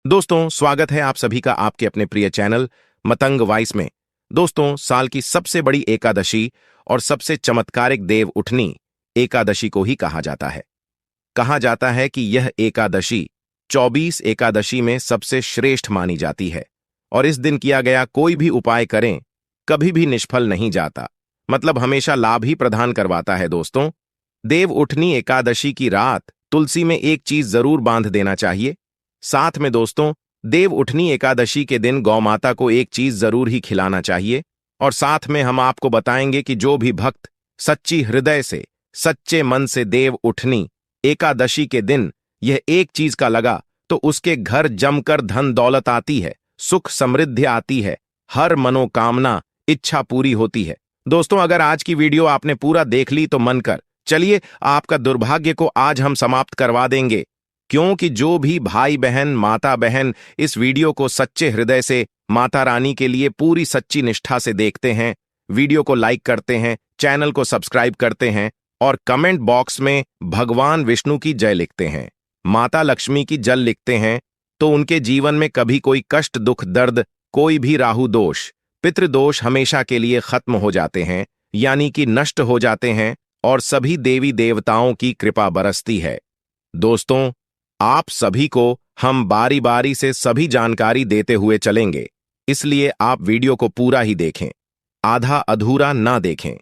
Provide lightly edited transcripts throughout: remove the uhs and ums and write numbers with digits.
दोस्तों, स्वागत है आप सभी का आपके अपने प्रिय चैनल मतंग वॉइस में। दोस्तों, साल की सबसे बड़ी एकादशी और सबसे चमत्कारिक देव उठनी एकादशी को ही कहा जाता है। कहा जाता है कि यह एकादशी 24 एकादशी में सबसे श्रेष्ठ मानी जाती है और इस दिन किया गया कोई भी उपाय करें कभी भी निष्फल नहीं जाता, मतलब हमेशा लाभ ही प्रदान करवाता है। दोस्तों, देव उठनी एकादशी की रात तुलसी में एक चीज जरूर बांध देना चाहिए। साथ में दोस्तों, देव उठनी एकादशी के दिन गौ माता को एक चीज जरूर ही खिलाना चाहिए। और साथ में हम आपको बताएंगे कि जो भी भक्त सच्ची हृदय से सच्चे मन से देव उठनी एकादशी के दिन यह एक चीज का लगा तो उसके घर जमकर धन दौलत आती है, सुख समृद्धि आती है, हर मनोकामना इच्छा पूरी होती है। दोस्तों, अगर आज की वीडियो आपने पूरा देख ली तो मन कर चलिए आपका दुर्भाग्य को आज हम समाप्त करवा देंगे, क्योंकि जो भी भाई बहन माता बहन इस वीडियो को सच्चे हृदय से माता रानी के लिए पूरी सच्ची निष्ठा से देखते हैं, वीडियो को लाइक करते हैं, चैनल को सब्सक्राइब करते हैं और कमेंट बॉक्स में भगवान विष्णु की जय लिखते हैं, माता लक्ष्मी की जल लिखते हैं, तो उनके जीवन में कभी कोई कष्ट दुख दर्द कोई भी राहु दोष पितृदोष हमेशा के लिए खत्म हो जाते हैं, यानी कि नष्ट हो जाते हैं और सभी देवी देवताओं की कृपा बरसती है। दोस्तों, आप सभी को हम बारी बारी से सभी जानकारी देते हुए चलेंगे, इसलिए आप वीडियो को पूरा ही देखें, आधा अधूरा ना देखें।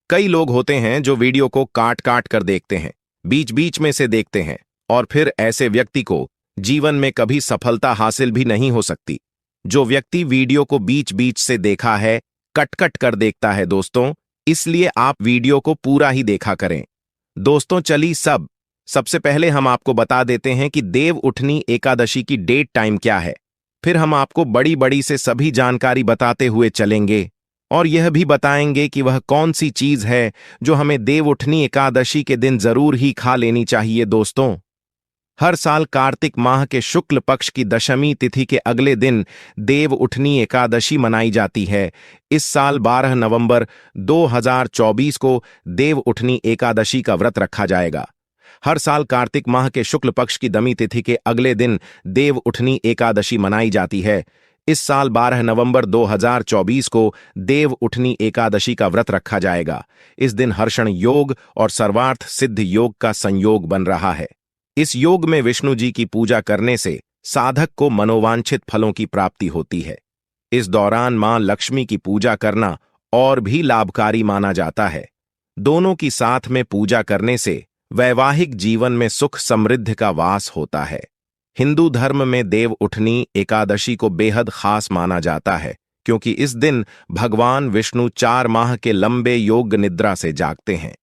कई लोग होते हैं जो वीडियो को काट काट कर देखते हैं, बीच बीच में से देखते हैं और फिर ऐसे व्यक्ति को जीवन में कभी सफलता हासिल भी नहीं हो सकती। जो व्यक्ति वीडियो को बीच बीच से देखा है, कट कट कर देखता है दोस्तों, इसलिए आप वीडियो को पूरा ही देखा करें। दोस्तों, चलिए सबसे पहले हम आपको बता देते हैं कि देव उठनी एकादशी की डेट टाइम क्या है। फिर हम आपको बड़ी बड़ी से सभी जानकारी बताते हुए चलेंगे और यह भी बताएंगे कि वह कौन सी चीज है जो हमें देव उठनी एकादशी के दिन जरूर ही खा लेनी चाहिए। दोस्तों, हर साल कार्तिक माह के शुक्ल पक्ष की दशमी तिथि के अगले दिन देव उठनी एकादशी मनाई जाती है। इस साल 12 नवंबर 2024 को देव उठनी एकादशी का व्रत रखा जाएगा। हर साल कार्तिक माह के शुक्ल पक्ष की दमी तिथि के अगले दिन देव उठनी एकादशी मनाई जाती है। इस साल 12 नवंबर 2024 को देव उठनी एकादशी का व्रत रखा जाएगा। इस दिन हर्षण योग और सर्वार्थ सिद्ध योग का संयोग बन रहा है। इस योग में विष्णु जी की पूजा करने से साधक को मनोवांछित फलों की प्राप्ति होती है। इस दौरान मां लक्ष्मी की पूजा करना और भी लाभकारी माना जाता है। दोनों की साथ में पूजा करने से वैवाहिक जीवन में सुख समृद्धि का वास होता है। हिंदू धर्म में देव उठनी एकादशी को बेहद खास माना जाता है, क्योंकि इस दिन भगवान विष्णु 4 माह के लंबे योग निद्रा से जागते हैं।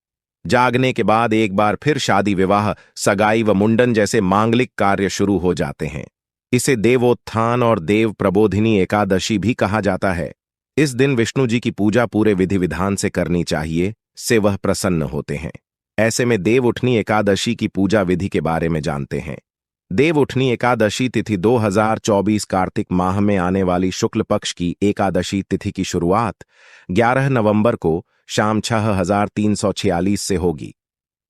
जागने के बाद एक बार फिर शादी विवाह सगाई व मुंडन जैसे मांगलिक कार्य शुरू हो जाते हैं। इसे देवोत्थान और देव प्रबोधिनी एकादशी भी कहा जाता है। इस दिन विष्णु जी की पूजा पूरे विधि विधान से करनी चाहिए, से वह प्रसन्न होते हैं। ऐसे में देव उठनी एकादशी की पूजा विधि के बारे में जानते हैं। देव उठनी एकादशी तिथि 2024 कार्तिक माह में आने वाली शुक्ल पक्ष की एकादशी तिथि की शुरुआत 11 नवंबर को शाम 6346 से होगी।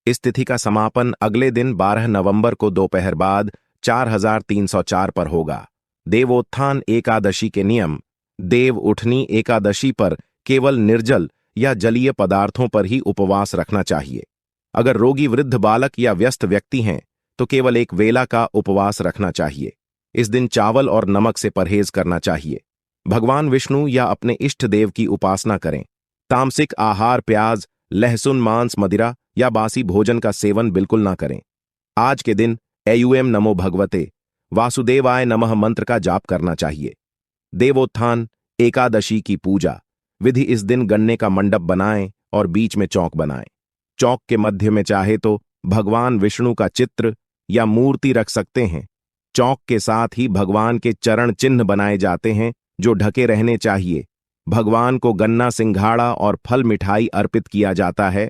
इस तिथि का समापन अगले दिन 12 नवंबर को दोपहर बाद 4304 पर होगा। देवोत्थान एकादशी के नियम: देव उठनी एकादशी पर केवल निर्जल या जलीय पदार्थों पर ही उपवास रखना चाहिए। अगर रोगी वृद्ध बालक या व्यस्त व्यक्ति हैं तो केवल एक वेला का उपवास रखना चाहिए। इस दिन चावल और नमक से परहेज करना चाहिए। भगवान विष्णु या अपने इष्ट देव की उपासना करें। तामसिक आहार, प्याज, लहसुन, मांस, मदिरा या बासी भोजन का सेवन बिल्कुल ना करें। आज के दिन ऐयुएम नमो भगवते वासुदेवाय नमः मंत्र का जाप करना चाहिए। देवोत्थान एकादशी की पूजा विधि: इस दिन गन्ने का मंडप बनाएं और बीच में चौक बनाएं। चौक के मध्य में चाहे तो भगवान विष्णु का चित्र या मूर्ति रख सकते हैं। चौक के साथ ही भगवान के चरण चिन्ह बनाए जाते हैं जो ढके रहने चाहिए। भगवान को गन्ना, सिंघाड़ा और फल मिठाई अर्पित किया जाता है।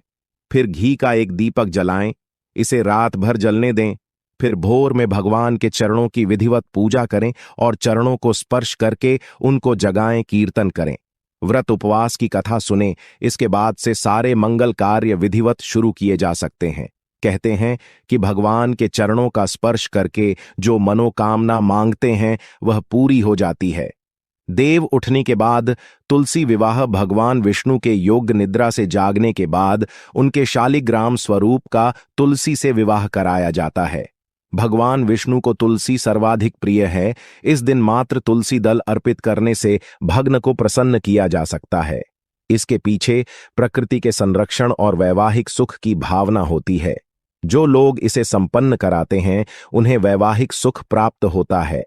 फिर घी का एक दीपक जलाएं, इसे रात भर जलने दें। फिर भोर में भगवान के चरणों की विधिवत पूजा करें और चरणों को स्पर्श करके उनको जगाएं, कीर्तन करें, व्रत उपवास की कथा सुने। इसके बाद से सारे मंगल कार्य विधिवत शुरू किए जा सकते हैं। कहते हैं कि भगवान के चरणों का स्पर्श करके जो मनोकामना मांगते हैं वह पूरी हो जाती है। देव उठने के बाद तुलसी विवाह भगवान विष्णु के योग्य निद्रा से जागने के बाद उनके शालिग्राम स्वरूप का तुलसी से विवाह कराया जाता है। भगवान विष्णु को तुलसी सर्वाधिक प्रिय है। इस दिन मात्र तुलसी दल अर्पित करने से भग्न को प्रसन्न किया जा सकता है। इसके पीछे प्रकृति के संरक्षण और वैवाहिक सुख की भावना होती है। जो लोग इसे संपन्न कराते हैं उन्हें वैवाहिक सुख प्राप्त होता है।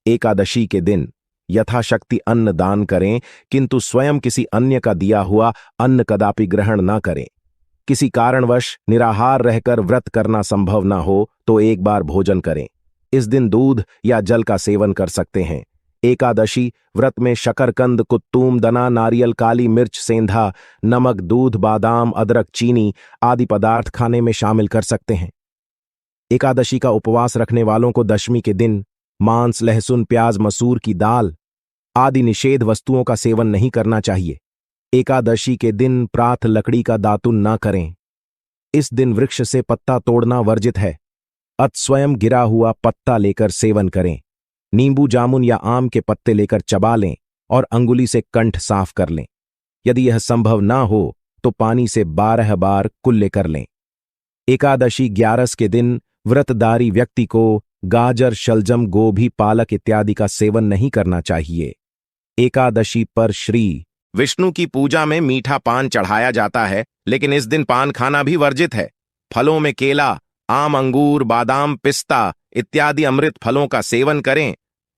एकादशी के दिन यथाशक्ति अन्न दान करें, किंतु स्वयं किसी अन्य का दिया हुआ अन्न कदापि ग्रहण न करें। किसी कारणवश निराहार रहकर व्रत करना संभव न हो तो एक बार भोजन करें। इस दिन दूध या जल का सेवन कर सकते हैं। एकादशी व्रत में शकरकंद, कुत्तूम दना, नारियल, काली मिर्च, सेंधा, नमक, दूध, बादाम, अदरक, चीनी आदि पदार्थ खाने में शामिल कर सकते हैं। एकादशी का उपवास रखने वालों को दशमी के दिन मांस, लहसुन, प्याज, मसूर की दाल आदि निषेध वस्तुओं का सेवन नहीं करना चाहिए। एकादशी के दिन प्रातः लकड़ी का दातुन न करें। इस दिन वृक्ष से पत्ता तोड़ना वर्जित है। अत स्वयं गिरा हुआ पत्ता लेकर सेवन करें। नींबू, जामुन या आम के पत्ते लेकर चबा लें और अंगुली से कंठ साफ कर लें। यदि यह संभव ना हो तो पानी से 12 बार कुल्ले कर लें। एकादशी 11 के दिन व्रतधारी व्यक्ति को गाजर, शलजम, गोभी, पालक इत्यादि का सेवन नहीं करना चाहिए। एकादशी पर श्री विष्णु की पूजा में मीठा पान चढ़ाया जाता है, लेकिन इस दिन पान खाना भी वर्जित है। फलों में केला, आम, अंगूर, बादाम, पिस्ता इत्यादि अमृत फलों का सेवन करें।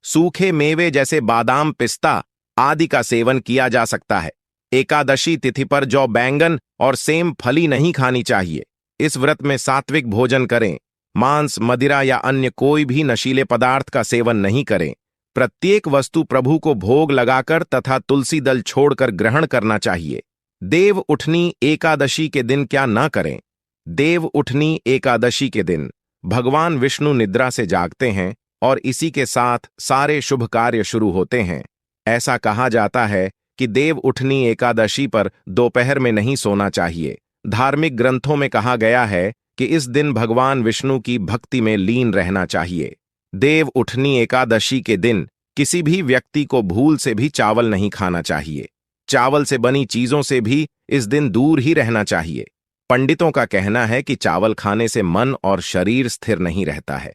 सूखे मेवे जैसे बादाम, पिस्ता आदि का सेवन किया जा सकता है। एकादशी तिथि पर जौ, बैंगन और सेम फली नहीं खानी चाहिए। इस व्रत में सात्विक भोजन करें। मांस, मदिरा या अन्य कोई भी नशीले पदार्थ का सेवन नहीं करें। प्रत्येक वस्तु प्रभु को भोग लगाकर तथा तुलसी दल छोड़कर ग्रहण करना चाहिए। देव उठनी एकादशी के दिन क्या न करें? देव उठनी एकादशी के दिन भगवान विष्णु निद्रा से जागते हैं और इसी के साथ सारे शुभ कार्य शुरू होते हैं। ऐसा कहा जाता है कि देव उठनी एकादशी पर दोपहर में नहीं सोना चाहिए। धार्मिक ग्रंथों में कहा गया है कि इस दिन भगवान विष्णु की भक्ति में लीन रहना चाहिए। देव उठनी एकादशी के दिन किसी भी व्यक्ति को भूल से भी चावल नहीं खाना चाहिए। चावल से बनी चीजों से भी इस दिन दूर ही रहना चाहिए। पंडितों का कहना है कि चावल खाने से मन और शरीर स्थिर नहीं रहता है।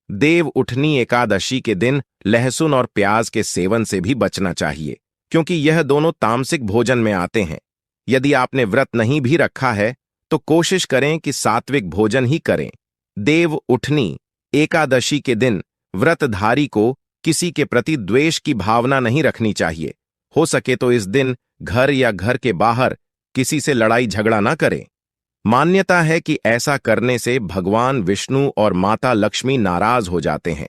देव उठनी एकादशी के दिन लहसुन और प्याज के सेवन से भी बचना चाहिए, क्योंकि यह दोनों तामसिक भोजन में आते हैं। यदि आपने व्रत नहीं भी रखा है तो कोशिश करें कि सात्विक भोजन ही करें। देव उठनी एकादशी के दिन व्रतधारी को किसी के प्रति द्वेष की भावना नहीं रखनी चाहिए। हो सके तो इस दिन घर या घर के बाहर किसी से लड़ाई झगड़ा न करें। मान्यता है कि ऐसा करने से भगवान विष्णु और माता लक्ष्मी नाराज हो जाते हैं।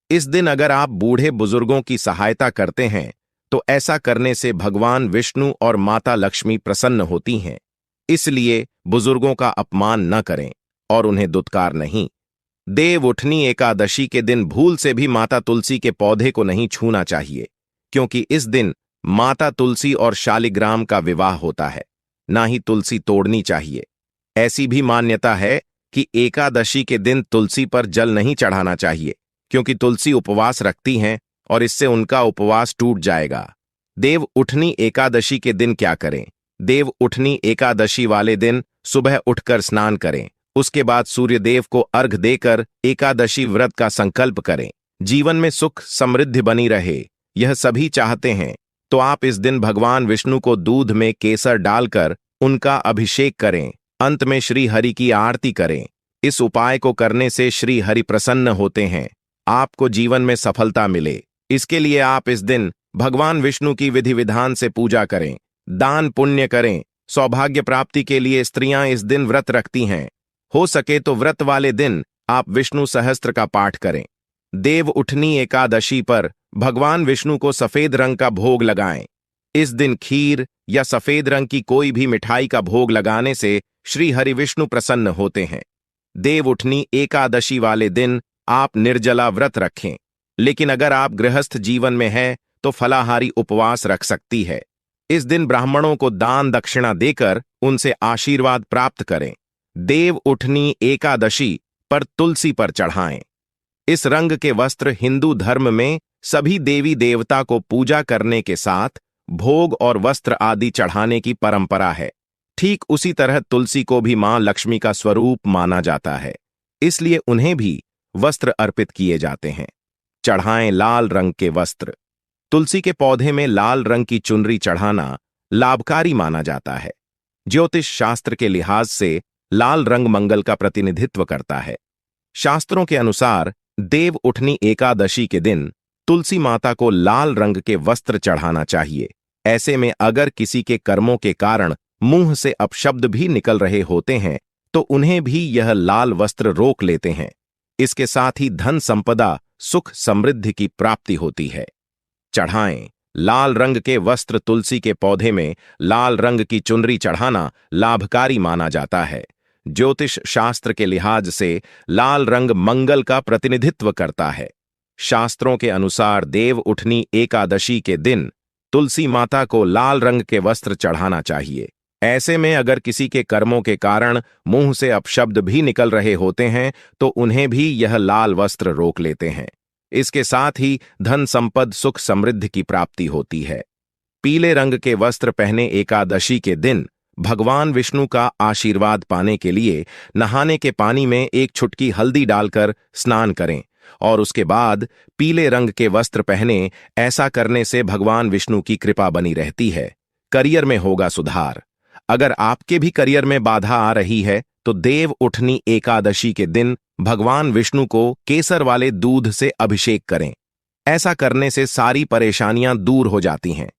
इस दिन अगर आप बूढ़े बुजुर्गों की सहायता करते हैं तो ऐसा करने से भगवान विष्णु और माता लक्ष्मी प्रसन्न होती हैं। इसलिए बुजुर्गों का अपमान न करें और उन्हें दुत्कार नहीं। देव उठनी एकादशी के दिन भूल से भी माता तुलसी के पौधे को नहीं छूना चाहिए, क्योंकि इस दिन माता तुलसी और शालिग्राम का विवाह होता है। ना ही तुलसी तोड़नी चाहिए। ऐसी भी मान्यता है कि एकादशी के दिन तुलसी पर जल नहीं चढ़ाना चाहिए, क्योंकि तुलसी उपवास रखती हैं और इससे उनका उपवास टूट जाएगा। देव उठनी एकादशी के दिन क्या करें? देव उठनी एकादशी वाले दिन सुबह उठकर स्नान करें। उसके बाद सूर्यदेव को अर्घ देकर एकादशी व्रत का संकल्प करें। जीवन में सुख समृद्धि बनी रहे, यह सभी चाहते हैं, तो आप इस दिन भगवान विष्णु को दूध में केसर डालकर उनका अभिषेक करें। अंत में श्री हरि की आरती करें। इस उपाय को करने से श्री हरि प्रसन्न होते हैं। आपको जीवन में सफलता मिले, इसके लिए आप इस दिन भगवान विष्णु की विधि विधान से पूजा करें, दान पुण्य करें। सौभाग्य प्राप्ति के लिए स्त्रियां इस दिन व्रत रखती हैं। हो सके तो व्रत वाले दिन आप विष्णु सहस्त्र का पाठ करें। देव उठनी एकादशी पर भगवान विष्णु को सफेद रंग का भोग लगाएं। इस दिन खीर या सफेद रंग की कोई भी मिठाई का भोग लगाने से श्री हरि विष्णु प्रसन्न होते हैं। देव उठनी एकादशी वाले दिन आप निर्जला व्रत रखें, लेकिन अगर आप गृहस्थ जीवन में हैं तो फलाहारी उपवास रख सकती है। इस दिन ब्राह्मणों को दान दक्षिणा देकर उनसे आशीर्वाद प्राप्त करें। देव उठनी एकादशी पर तुलसी पर चढ़ाएं। इस रंग के वस्त्र हिंदू धर्म में सभी देवी देवता को पूजा करने के साथ भोग और वस्त्र आदि चढ़ाने की परंपरा है। ठीक उसी तरह तुलसी को भी मां लक्ष्मी का स्वरूप माना जाता है, इसलिए उन्हें भी वस्त्र अर्पित किए जाते हैं। चढ़ाएं लाल रंग के वस्त्र। तुलसी के पौधे में लाल रंग की चुनरी चढ़ाना लाभकारी माना जाता है। ज्योतिष शास्त्र के लिहाज से लाल रंग मंगल का प्रतिनिधित्व करता है। शास्त्रों के अनुसार देव उठनी एकादशी के दिन तुलसी माता को लाल रंग के वस्त्र चढ़ाना चाहिए। ऐसे में अगर किसी के कर्मों के कारण मुंह से अपशब्द भी निकल रहे होते हैं तो उन्हें भी यह लाल वस्त्र रोक लेते हैं। इसके साथ ही धन संपदा, सुख समृद्धि की प्राप्ति होती है। चढ़ाएं लाल रंग के वस्त्र। तुलसी के पौधे में लाल रंग की चुनरी चढ़ाना लाभकारी माना जाता है। ज्योतिष शास्त्र के लिहाज से लाल रंग मंगल का प्रतिनिधित्व करता है। शास्त्रों के अनुसार देव उठनी एकादशी के दिन तुलसी माता को लाल रंग के वस्त्र चढ़ाना चाहिए। ऐसे में अगर किसी के कर्मों के कारण मुंह से अपशब्द भी निकल रहे होते हैं तो उन्हें भी यह लाल वस्त्र रोक लेते हैं। इसके साथ ही धन संपद, सुख समृद्धि की प्राप्ति होती है। पीले रंग के वस्त्र पहने एकादशी के दिन भगवान विष्णु का आशीर्वाद पाने के लिए नहाने के पानी में एक चुटकी हल्दी डालकर स्नान करें और उसके बाद पीले रंग के वस्त्र पहने। ऐसा करने से भगवान विष्णु की कृपा बनी रहती है। करियर में होगा सुधार। अगर आपके भी करियर में बाधा आ रही है तो देव उठनी एकादशी के दिन भगवान विष्णु को केसर वाले दूध से अभिषेक करें। ऐसा करने से सारी परेशानियां दूर हो जाती हैं।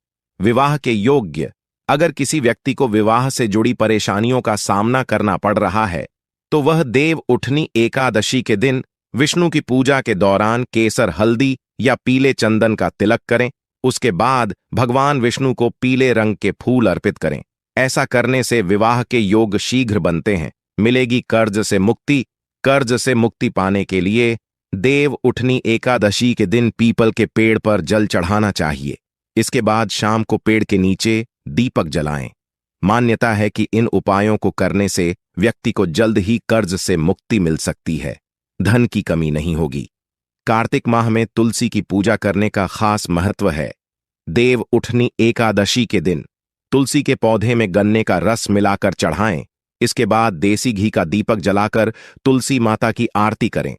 विवाह के योग्य। अगर किसी व्यक्ति को विवाह से जुड़ी परेशानियों का सामना करना पड़ रहा है तो वह देव उठनी एकादशी के दिन विष्णु की पूजा के दौरान केसर हल्दी या पीले चंदन का तिलक करें। उसके बाद भगवान विष्णु को पीले रंग के फूल अर्पित करें। ऐसा करने से विवाह के योग शीघ्र बनते हैं। मिलेगी कर्ज से मुक्ति। कर्ज से मुक्ति पाने के लिए देव उठनी एकादशी के दिन पीपल के पेड़ पर जल चढ़ाना चाहिए। इसके बाद शाम को पेड़ के नीचे दीपक जलाएं। मान्यता है कि इन उपायों को करने से व्यक्ति को जल्द ही कर्ज से मुक्ति मिल सकती है। धन की कमी नहीं होगी। कार्तिक माह में तुलसी की पूजा करने का खास महत्व है। देव उठनी एकादशी के दिन तुलसी के पौधे में गन्ने का रस मिलाकर चढ़ाएं। इसके बाद देसी घी का दीपक जलाकर तुलसी माता की आरती करें।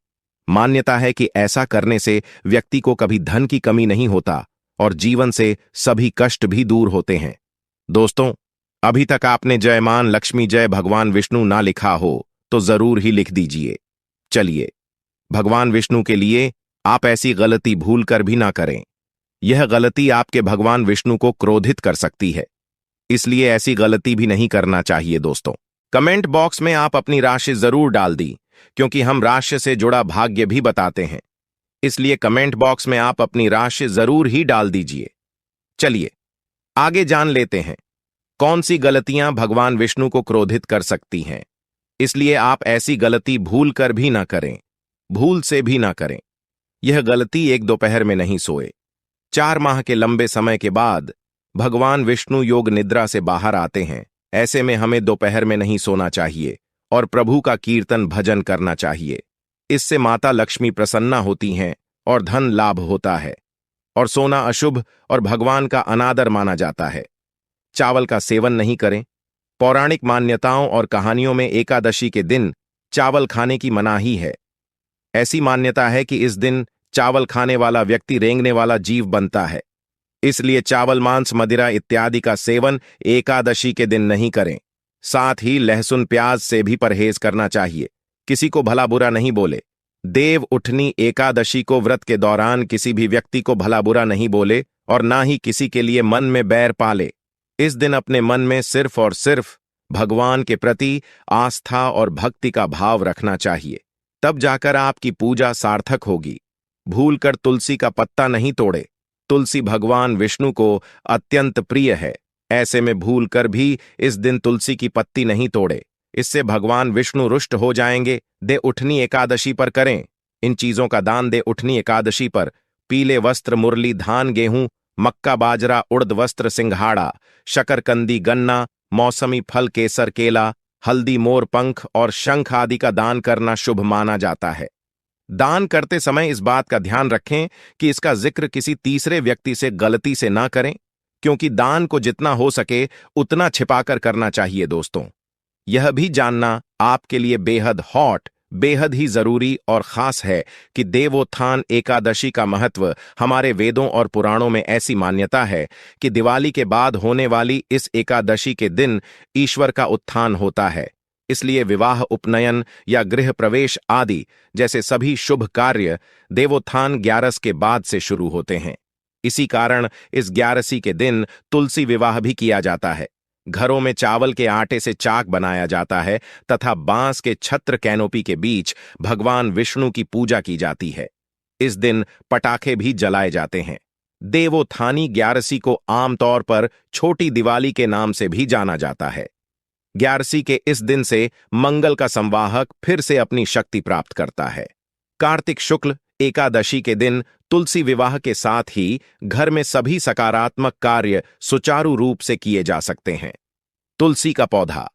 मान्यता है कि ऐसा करने से व्यक्ति को कभी धन की कमी नहीं होता और जीवन से सभी कष्ट भी दूर होते हैं। दोस्तों, अभी तक आपने जय मान लक्ष्मी जय भगवान विष्णु ना लिखा हो तो जरूर ही लिख दीजिए। चलिए, भगवान विष्णु के लिए आप ऐसी गलती भूल कर भी ना करें। यह गलती आपके भगवान विष्णु को क्रोधित कर सकती है, इसलिए ऐसी गलती भी नहीं करना चाहिए। दोस्तों, कमेंट बॉक्स में आप अपनी राशि जरूर डाल दी, क्योंकि हम राशि से जुड़ा भाग्य भी बताते हैं। इसलिए कमेंट बॉक्स में आप अपनी राशि जरूर ही डाल दीजिए। चलिए आगे जान लेते हैं कौन सी गलतियां भगवान विष्णु को क्रोधित कर सकती हैं। इसलिए आप ऐसी गलती भूल कर भी ना करें, भूल से भी ना करें। यह गलती एक दोपहर में नहीं सोए। 4 माह के लंबे समय के बाद भगवान विष्णु योग निद्रा से बाहर आते हैं। ऐसे में हमें दोपहर में नहीं सोना चाहिए और प्रभु का कीर्तन भजन करना चाहिए। इससे माता लक्ष्मी प्रसन्ना होती हैं और धन लाभ होता है। और सोना अशुभ और भगवान का अनादर माना जाता है। चावल का सेवन नहीं करें। पौराणिक मान्यताओं और कहानियों में एकादशी के दिन चावल खाने की मनाही है। ऐसी मान्यता है कि इस दिन चावल खाने वाला व्यक्ति रेंगने वाला जीव बनता है। इसलिए चावल, मांस, मदिरा इत्यादि का सेवन एकादशी के दिन नहीं करें। साथ ही लहसुन, प्याज से भी परहेज करना चाहिए। किसी को भला बुरा नहीं बोले। देव उठनी एकादशी को व्रत के दौरान किसी भी व्यक्ति को भला बुरा नहीं बोले और ना ही किसी के लिए मन में बैर पाले। इस दिन अपने मन में सिर्फ और सिर्फ भगवान के प्रति आस्था और भक्ति का भाव रखना चाहिए। तब जाकर आपकी पूजा सार्थक होगी। भूलकर तुलसी का पत्ता नहीं तोड़े। तुलसी भगवान विष्णु को अत्यंत प्रिय है। ऐसे में भूलकर भी इस दिन तुलसी की पत्ती नहीं तोड़े। इससे भगवान विष्णु रुष्ट हो जाएंगे। दे उठनी एकादशी पर करें। इन चीजों का दान दे उठनी एकादशी पर पीले वस्त्र, मुरली, धान, गेहूं, मक्का, बाजरा, उड़द वस्त्र, सिंघाड़ा, शकरकंदी, गन्ना, मौसमी फल, केसर, केला, हल्दी, मोर पंख और शंख आदि का दान करना शुभ माना जाता है। दान करते समय इस बात का ध्यान रखें कि इसका जिक्र किसी तीसरे व्यक्ति से गलती से ना करें, क्योंकि दान को जितना हो सके उतना छिपाकर करना चाहिए दोस्तों। यह भी जानना आपके लिए बेहद बेहद ही जरूरी और खास है कि देवोत्थान एकादशी का महत्व हमारे वेदों और पुराणों में ऐसी मान्यता है कि दिवाली के बाद होने वाली इस एकादशी के दिन ईश्वर का उत्थान होता है। इसलिए विवाह, उपनयन या गृह प्रवेश आदि जैसे सभी शुभ कार्य देवोत्थान 11 के बाद से शुरू होते हैं। इसी कारण इस 11 के दिन तुलसी विवाह भी किया जाता है। घरों में चावल के आटे से चाक बनाया जाता है तथा बांस के छत्र कैनोपी के बीच भगवान विष्णु की पूजा की जाती है। इस दिन पटाखे भी जलाए जाते हैं। देवोत्थानी 11 को आमतौर पर छोटी दिवाली के नाम से भी जाना जाता है। 11 के इस दिन से मंगल का संवाहक फिर से अपनी शक्ति प्राप्त करता है। कार्तिक शुक्ल एकादशी के दिन तुलसी विवाह के साथ ही घर में सभी सकारात्मक कार्य सुचारू रूप से किए जा सकते हैं। तुलसी का पौधा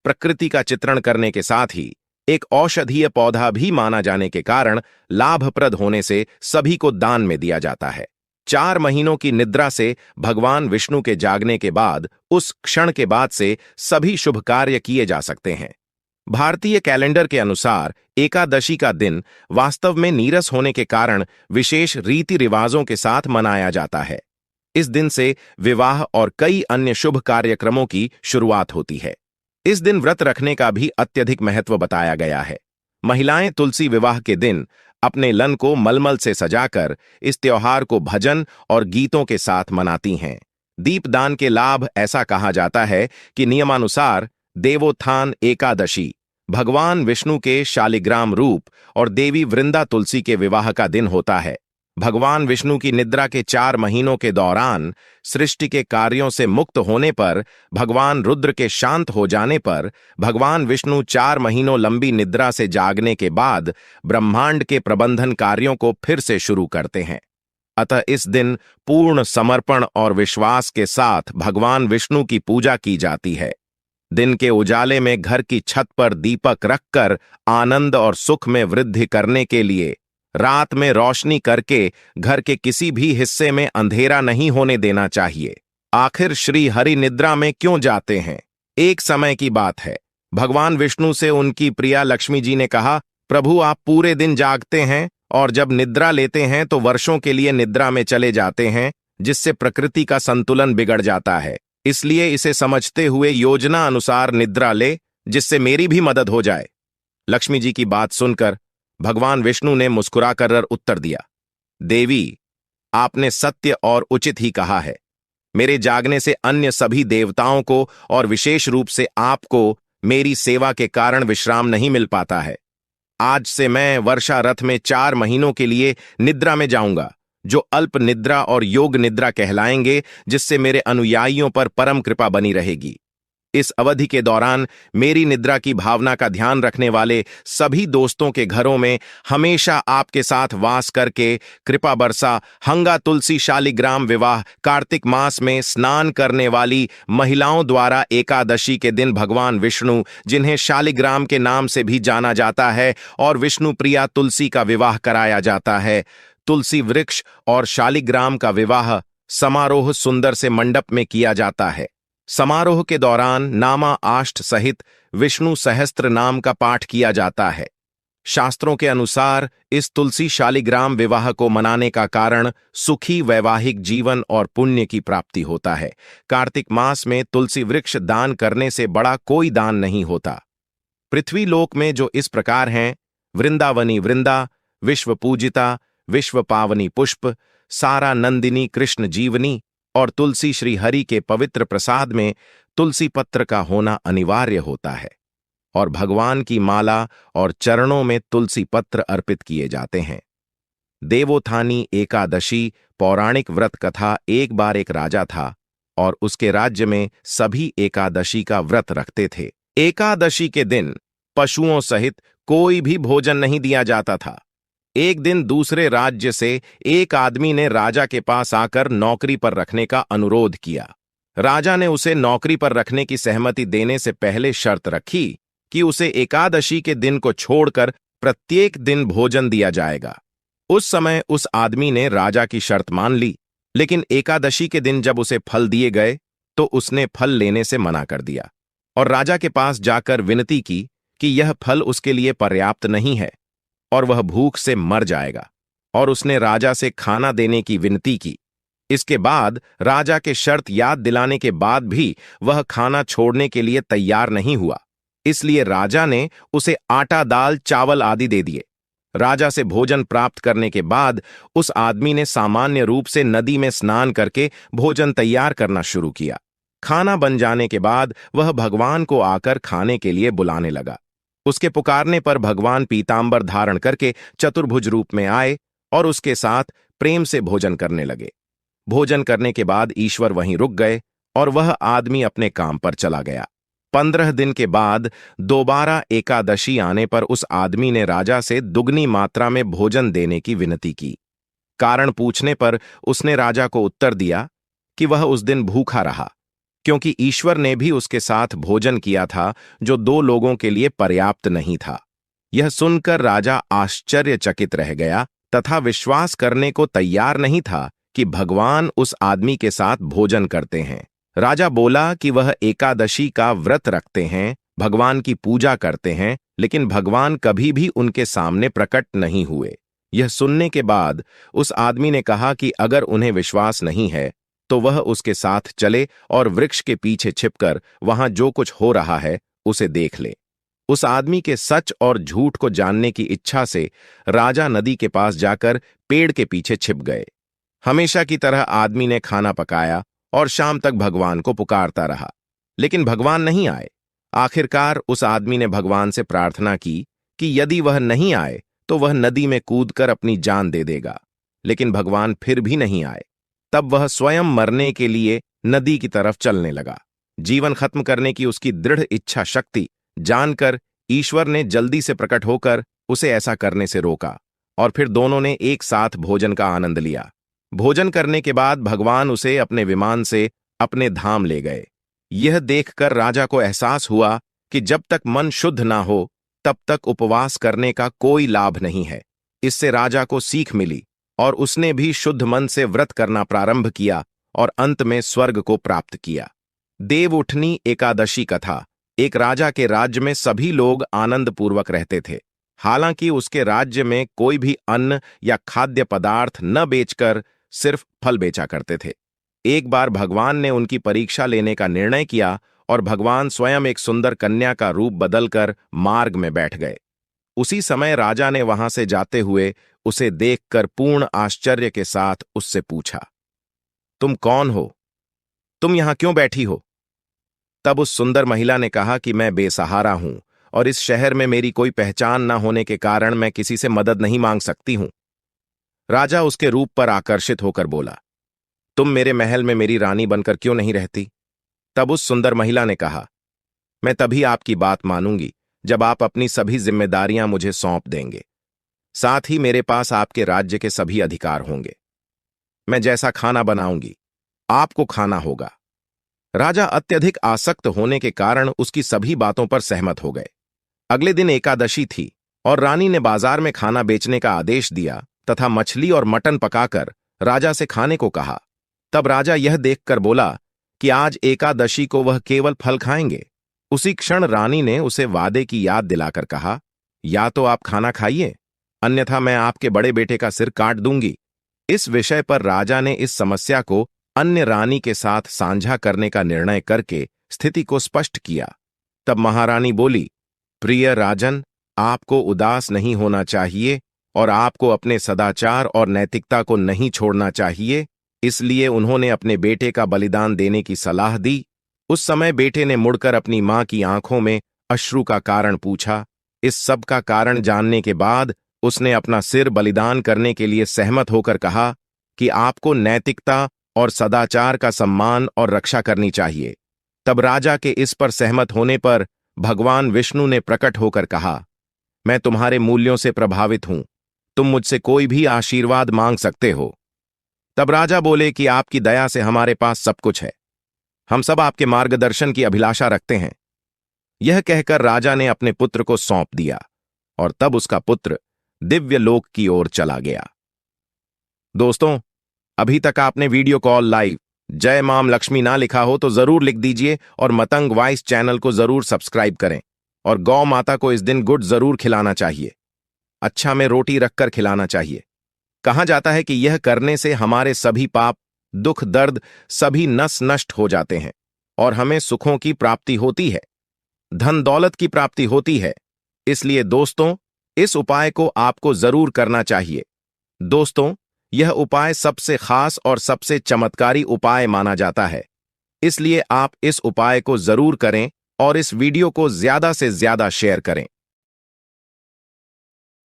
प्रकृति का चित्रण करने के साथ ही एक औषधीय पौधा भी माना जाने के कारण लाभप्रद होने से सभी को दान में दिया जाता है। 4 महीनों की निद्रा से भगवान विष्णु के जागने के बाद उस क्षण के बाद से सभी शुभ कार्य किए जा सकते हैं। भारतीय कैलेंडर के अनुसार एकादशी का दिन वास्तव में नीरस होने के कारण विशेष रीति रिवाजों के साथ मनाया जाता है। इस दिन से विवाह और कई अन्य शुभ कार्यक्रमों की शुरुआत होती है। इस दिन व्रत रखने का भी अत्यधिक महत्व बताया गया है। महिलाएं तुलसी विवाह के दिन अपने लन को मलमल से सजाकर इस त्योहार को भजन और गीतों के साथ मनाती हैं। दीपदान के लाभ ऐसा कहा जाता है कि नियमानुसार देवोत्थान एकादशी भगवान विष्णु के शालिग्राम रूप और देवी वृंदा तुलसी के विवाह का दिन होता है। भगवान विष्णु की निद्रा के 4 महीनों के दौरान सृष्टि के कार्यों से मुक्त होने पर, भगवान रुद्र के शांत हो जाने पर, भगवान विष्णु 4 महीनों लंबी निद्रा से जागने के बाद ब्रह्मांड के प्रबंधन कार्यों को फिर से शुरू करते हैं। अतः इस दिन पूर्ण समर्पण और विश्वास के साथ भगवान विष्णु की पूजा की जाती है। दिन के उजाले में घर की छत पर दीपक रखकर आनंद और सुख में वृद्धि करने के लिए रात में रोशनी करके घर के किसी भी हिस्से में अंधेरा नहीं होने देना चाहिए। आखिर श्री हरि निद्रा में क्यों जाते हैं? एक समय की बात है, भगवान विष्णु से उनकी प्रिया लक्ष्मी जी ने कहा, प्रभु आप पूरे दिन जागते हैं और जब निद्रा लेते हैं तो वर्षों के लिए निद्रा में चले जाते हैं, जिससे प्रकृति का संतुलन बिगड़ जाता है। इसलिए इसे समझते हुए योजना अनुसार निद्रा ले, जिससे मेरी भी मदद हो जाए। लक्ष्मी जी की बात सुनकर भगवान विष्णु ने मुस्कुराकर उत्तर दिया, देवी आपने सत्य और उचित ही कहा है। मेरे जागने से अन्य सभी देवताओं को और विशेष रूप से आपको मेरी सेवा के कारण विश्राम नहीं मिल पाता है। आज से मैं वर्षा रथ में 4 महीनों के लिए निद्रा में जाऊंगा, जो अल्प निद्रा और योग निद्रा कहलाएंगे, जिससे मेरे अनुयायियों पर परम कृपा बनी रहेगी। इस अवधि के दौरान मेरी निद्रा की भावना का ध्यान रखने वाले सभी दोस्तों के घरों में हमेशा आपके साथ वास करके कृपा बरसा। हंगा तुलसी शालिग्राम विवाह कार्तिक मास में स्नान करने वाली महिलाओं द्वारा एकादशी के दिन भगवान विष्णु, जिन्हें शालिग्राम के नाम से भी जाना जाता है, और विष्णु प्रिया तुलसी का विवाह कराया जाता है। तुलसी वृक्ष और शालिग्राम का विवाह समारोह सुंदर से मंडप में किया जाता है। समारोह के दौरान नामा आष्ट सहित विष्णु सहस्त्र नाम का पाठ किया जाता है। शास्त्रों के अनुसार इस तुलसी शालिग्राम विवाह को मनाने का कारण सुखी वैवाहिक जीवन और पुण्य की प्राप्ति होता है। कार्तिक मास में तुलसी वृक्ष दान करने से बड़ा कोई दान नहीं होता। पृथ्वी लोक में जो इस प्रकार हैं, वृंदावनी वृंदा, विश्व पूजिता, विश्व पावनी पुष्प, सारा नंदिनी कृष्ण जीवनी और तुलसी श्री हरि के पवित्र प्रसाद में तुलसी पत्र का होना अनिवार्य होता है, और भगवान की माला और चरणों में तुलसी पत्र अर्पित किए जाते हैं। देवोत्थानी एकादशी पौराणिक व्रत कथा। एक बार एक राजा था और उसके राज्य में सभी एकादशी का व्रत रखते थे। एकादशी के दिन पशुओं सहित कोई भी भोजन नहीं दिया जाता था। एक दिन दूसरे राज्य से एक आदमी ने राजा के पास आकर नौकरी पर रखने का अनुरोध किया। राजा ने उसे नौकरी पर रखने की सहमति देने से पहले शर्त रखी कि उसे एकादशी के दिन को छोड़कर प्रत्येक दिन भोजन दिया जाएगा। उस समय उस आदमी ने राजा की शर्त मान ली, लेकिन एकादशी के दिन जब उसे फल दिए गए तो उसने फल लेने से मना कर दिया और राजा के पास जाकर विनती की कि यह फल उसके लिए पर्याप्त नहीं है और वह भूख से मर जाएगा, और उसने राजा से खाना देने की विनती की। इसके बाद राजा के शर्त याद दिलाने के बाद भी वह खाना छोड़ने के लिए तैयार नहीं हुआ, इसलिए राजा ने उसे आटा, दाल, चावल आदि दे दिए। राजा से भोजन प्राप्त करने के बाद उस आदमी ने सामान्य रूप से नदी में स्नान करके भोजन तैयार करना शुरू किया। खाना बन जाने के बाद वह भगवान को आकर खाने के लिए बुलाने लगा। उसके पुकारने पर भगवान पीतांबर धारण करके चतुर्भुज रूप में आए और उसके साथ प्रेम से भोजन करने लगे। भोजन करने के बाद ईश्वर वहीं रुक गए और वह आदमी अपने काम पर चला गया। 15 दिन के बाद दोबारा एकादशी आने पर उस आदमी ने राजा से दुगनी मात्रा में भोजन देने की विनती की। कारण पूछने पर उसने राजा को उत्तर दिया कि वह उस दिन भूखा रहा, क्योंकि ईश्वर ने भी उसके साथ भोजन किया था जो 2 लोगों के लिए पर्याप्त नहीं था। यह सुनकर राजा आश्चर्यचकित रह गया तथा विश्वास करने को तैयार नहीं था कि भगवान उस आदमी के साथ भोजन करते हैं। राजा बोला कि वह एकादशी का व्रत रखते हैं, भगवान की पूजा करते हैं, लेकिन भगवान कभी भी उनके सामने प्रकट नहीं हुए। यह सुनने के बाद उस आदमी ने कहा कि अगर उन्हें विश्वास नहीं है तो वह उसके साथ चले और वृक्ष के पीछे छिपकर वहां जो कुछ हो रहा है उसे देख ले। उस आदमी के सच और झूठ को जानने की इच्छा से राजा नदी के पास जाकर पेड़ के पीछे छिप गए। हमेशा की तरह आदमी ने खाना पकाया और शाम तक भगवान को पुकारता रहा, लेकिन भगवान नहीं आए। आखिरकार उस आदमी ने भगवान से प्रार्थना की कि यदि वह नहीं आए तो वह नदी में कूदकर अपनी जान दे देगा, लेकिन भगवान फिर भी नहीं आए। तब वह स्वयं मरने के लिए नदी की तरफ चलने लगा। जीवन खत्म करने की उसकी दृढ़ इच्छा शक्ति जानकर ईश्वर ने जल्दी से प्रकट होकर उसे ऐसा करने से रोका और फिर दोनों ने एक साथ भोजन का आनंद लिया। भोजन करने के बाद भगवान उसे अपने विमान से अपने धाम ले गए। यह देखकर राजा को एहसास हुआ कि जब तक मन शुद्ध ना हो तब तक उपवास करने का कोई लाभ नहीं है। इससे राजा को सीख मिली और उसने भी शुद्ध मन से व्रत करना प्रारंभ किया और अंत में स्वर्ग को प्राप्त किया। देवउठनी एकादशी कथा। एक राजा के राज्य में सभी लोग आनंदपूर्वक रहते थे। हालांकि उसके राज्य में कोई भी अन्न या खाद्य पदार्थ न बेचकर सिर्फ फल बेचा करते थे। एक बार भगवान ने उनकी परीक्षा लेने का निर्णय किया और भगवान स्वयं एक सुंदर कन्या का रूप बदलकर मार्ग में बैठ गए। उसी समय राजा ने वहां से जाते हुए उसे देखकर पूर्ण आश्चर्य के साथ उससे पूछा, तुम कौन हो? तुम यहां क्यों बैठी हो? तब उस सुंदर महिला ने कहा कि मैं बेसहारा हूं और इस शहर में मेरी कोई पहचान न होने के कारण मैं किसी से मदद नहीं मांग सकती हूं। राजा उसके रूप पर आकर्षित होकर बोला, तुम मेरे महल में मेरी रानी बनकर क्यों नहीं रहती? तब उस सुंदर महिला ने कहा, मैं तभी आपकी बात मानूंगी जब आप अपनी सभी जिम्मेदारियां मुझे सौंप देंगे। साथ ही मेरे पास आपके राज्य के सभी अधिकार होंगे। मैं जैसा खाना बनाऊंगी आपको खाना होगा। राजा अत्यधिक आसक्त होने के कारण उसकी सभी बातों पर सहमत हो गए। अगले दिन एकादशी थी और रानी ने बाजार में खाना बेचने का आदेश दिया तथा मछली और मटन पकाकर राजा से खाने को कहा। तब राजा यह देखकर बोला कि आज एकादशी को वह केवल फल खाएंगे। उसी क्षण रानी ने उसे वादे की याद दिलाकर कहा, या तो आप खाना खाइए, अन्यथा मैं आपके बड़े बेटे का सिर काट दूंगी। इस विषय पर राजा ने इस समस्या को अन्य रानी के साथ साझा करने का निर्णय करके स्थिति को स्पष्ट किया। तब महारानी बोली, प्रिय राजन, आपको उदास नहीं होना चाहिए और आपको अपने सदाचार और नैतिकता को नहीं छोड़ना चाहिए। इसलिए उन्होंने अपने बेटे का बलिदान देने की सलाह दी। उस समय बेटे ने मुड़कर अपनी मां की आंखों में अश्रु का कारण पूछा। इस सब का कारण जानने के बाद उसने अपना सिर बलिदान करने के लिए सहमत होकर कहा कि आपको नैतिकता और सदाचार का सम्मान और रक्षा करनी चाहिए। तब राजा के इस पर सहमत होने पर भगवान विष्णु ने प्रकट होकर कहा, मैं तुम्हारे मूल्यों से प्रभावित हूं, तुम मुझसे कोई भी आशीर्वाद मांग सकते हो। तब राजा बोले कि आपकी दया से हमारे पास सब कुछ है, हम सब आपके मार्गदर्शन की अभिलाषा रखते हैं। यह कहकर राजा ने अपने पुत्र को सौंप दिया और तब उसका पुत्र दिव्य लोक की ओर चला गया। दोस्तों, अभी तक आपने वीडियो कॉल लाइव जय माम लक्ष्मी ना लिखा हो तो जरूर लिख दीजिए और मतंग वॉइस चैनल को जरूर सब्सक्राइब करें और गौ माता को इस दिन गुड़ जरूर खिलाना चाहिए। अच्छा में रोटी रखकर खिलाना चाहिए। कहा जाता है कि यह करने से हमारे सभी पाप, दुख, दर्द सभी नस नष्ट हो जाते हैं और हमें सुखों की प्राप्ति होती है, धन दौलत की प्राप्ति होती है। इसलिए दोस्तों, इस उपाय को आपको जरूर करना चाहिए। दोस्तों, यह उपाय सबसे खास और सबसे चमत्कारी उपाय माना जाता है, इसलिए आप इस उपाय को जरूर करें और इस वीडियो को ज्यादा से ज्यादा शेयर करें।